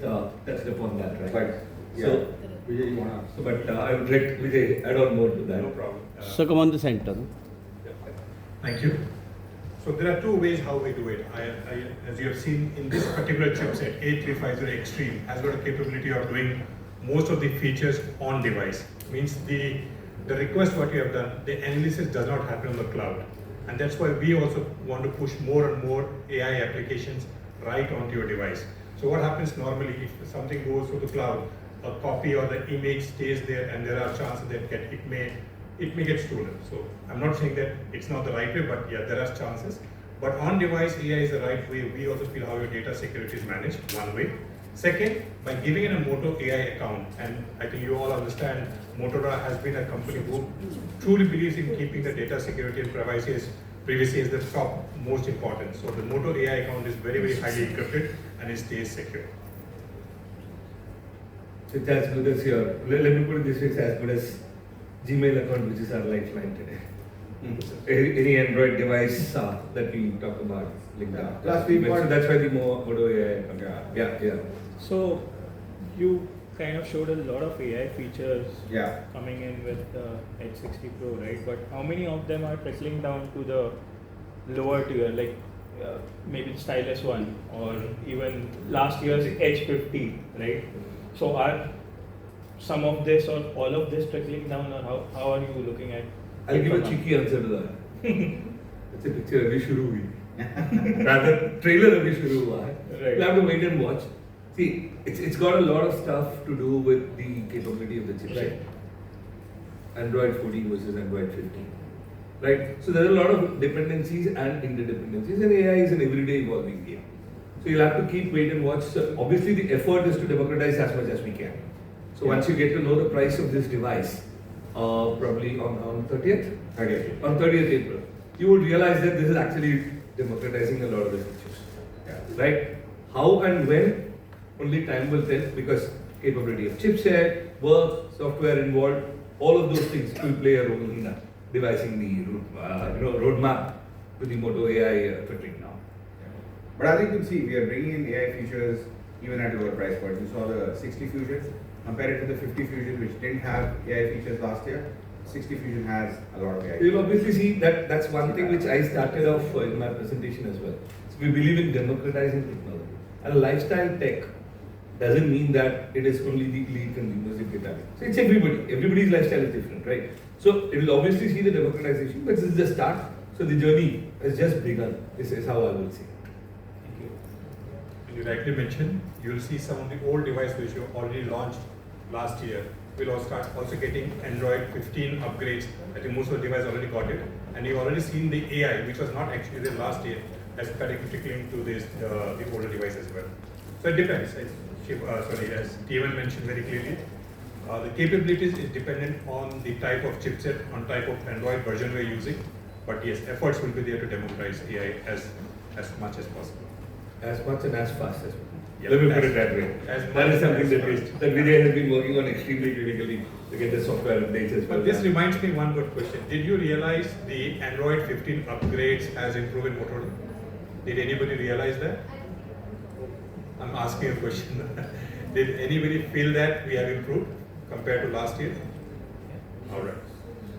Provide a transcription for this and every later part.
touched upon that, right? Right. Yeah. So, Vijay, you wanna? so but I would like Vijay add on more to that. No problem. So come on the center. Thank you. So there are two ways how we do it. As you have seen in this particular chipset, A350 Extreme has got a capability of doing most of the features on device. Means the request what you have done, the analysis does not happen on the cloud. And that's why we also want to push more and more AI applications right onto your device. So what happens normally if something goes to the cloud, a copy or the image stays there and there are chances that it may get stolen. So I'm not saying that it's not the right way, but yeah, there are chances. But on device AI is the right way. We also feel how your data security is managed, one way. Second, by giving it a Moto AI account, and I think you all understand, Motorola has been a company who truly believes in keeping the data security and privacy is the top most important. So the Moto AI account is very, very highly encrypted and it stays secure. It's as good as your, let me put it this way, it's as good as Gmail account, which is our lifeline today. Any Android device that we talk about, like that. Plus we've got- So that's why the Moto AI account. Yeah. So you kind of showed a lot of AI features Yeah. coming in with the H60 Pro, right? But how many of them are trickling down to the lower tier, like maybe the stylus one, or even last year's H50, right? So are some of this or all of this trickling down, or how are you looking at? I'll it give a from cheeky answer to that. It's a picture Ravi Shuru hui. Rather, trailer Ravi Shuru hua hai. Right. You'll have to wait and watch. See, it's got a lot of stuff to do with the capability of the chipset. Right. Android 14 versus Android 15. Right? So there are a lot of dependencies and interdependencies, and AI is an everyday evolving game. So you'll have to keep wait and watch. So obviously, the effort is to democratize as much as we can. So once you get to know the price of this device, probably on 30th? 30th. On 30th April, you would realize that this is actually democratizing a lot of the features. Yeah. Right? How and when, only time will tell, because capability of chipset, work, software involved, all of those things will play a role in devising the roadmap to the Moto AI fitting now. But as you can see, we are bringing in AI features even at lower price point. You saw the 60 Fusion, compare it to the 50 Fusion, which didn't have AI features last year. 60 Fusion has a lot of AI. You'll obviously see that that's one thing which I started off in my presentation as well. So we believe in democratizing technology. And lifestyle tech doesn't mean that it is only the elite consumers you get at. So it's everybody. Everybody's lifestyle is different, right? So it will obviously see the democratization, but this is the start. So the journey has just begun. This is how I will see it. Thank you. And you rightly mentioned, you will see some of the old devices which you already launched last year will also start getting Android 15 upgrades. I think most of the devices already got it, and you've already seen the AI, which was not actually there last year, as trickling to this the older device as well. So it depends. As Steven mentioned very clearly, the capabilities is dependent on the type of chipset, on type of Android version we're using. But yes, efforts will be there to democratize AI as much as possible. As much and as fast as possible. Yeah, Let me put as- it that way. as That much is something as that Vijay has been working on extremely critically to get the software updates as well. But this reminds me one good question. Did you realize the Android 15 upgrades has improved in Motorola? Did anybody realize that? I'm asking a question. Did anybody feel that we have improved compared to last year? Alright.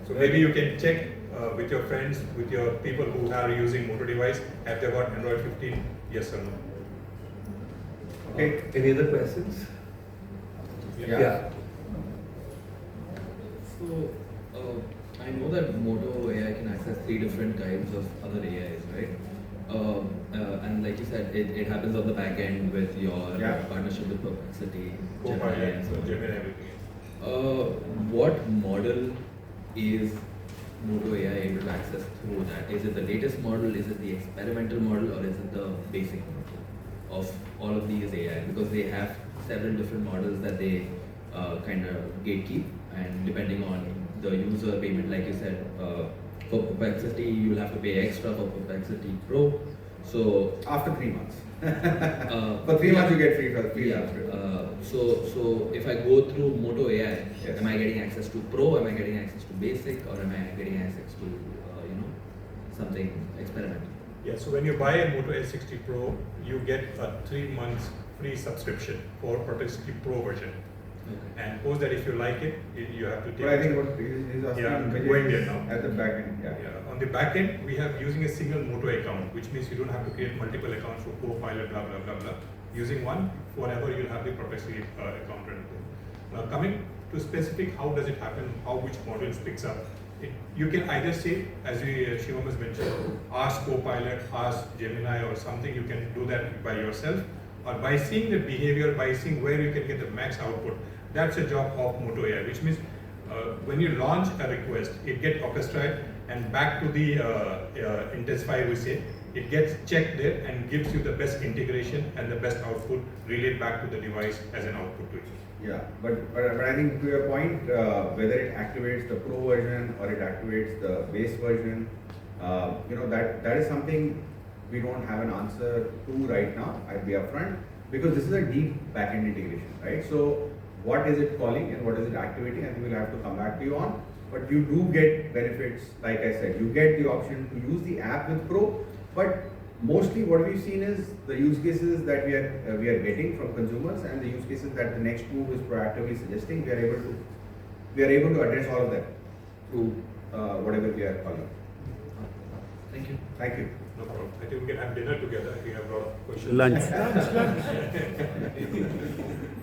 So maybe you can check with your friends, with your people who are using Moto device, have they got Android 15? Yes or no? Okay. Any other questions? Yeah. So, I know that Moto AI can access 3 different kinds of other AIs, right? And like you said, it happens on the back end with your Yeah. partnership with Perplexity, Gemini, Copilot, and so on. Gemini, everything. What model is Moto AI able to access through that? Is it the latest model, is it the experimental model, or is it the basic model of all of these AI? Because they have several different models that they kind of gatekeep, and depending on the user payment, like you said, for Perplexity, you'll have to pay extra for Perplexity Pro. So After 3 months. uh, For 3 months you get free yeah. after. So if I go through Moto AI, Yes. am I getting access to Pro? Am I getting access to Basic? Or am I getting access to something experimental? Yeah, so when you buy a Moto S60 Pro, you get a 3 months free free subscription for Perplexity Pro version. Okay. And post that, if you like it, you have to take. But I think what he's asking, Yeah, Vijay, going is there now. at the back end, yeah. Yeah, on the back end, we have using a single Moto account, which means you don't have to create multiple accounts for Copilot, blah, blah, blah, blah. Using one, forever you'll have the Perplexity account running. Now coming to specific, how does it happen, how which modules picks up? You can either say, as Shivam has mentioned, ask Copilot, ask Gemini or something, you can do that by yourself, or by seeing the behavior, by seeing where you can get the max output. That's a job of Moto AI, which means when you launch a request, it gets orchestrated and back to the Intensify, we say, it gets checked there and gives you the best integration and the best output relayed back to the device as an output to it. Yeah, but I think to your point, whether it activates the Pro version or it activates the base version, that is something we don't have an answer to right now. I'd be upfront, because this is a deep backend integration, right? So what is it calling and what is it activating? I think we'll have to come back to you on. But you do get benefits, like I said, you get the option to use the app with Pro. But mostly what we've seen is the use cases that we are getting from consumers, and the use cases that the next move is proactively suggesting. We are able to address all of them through whatever we are calling. Thank you. Thank you. No problem. I think we can have dinner together. I think I have a lot of questions. Lunch. Lunch.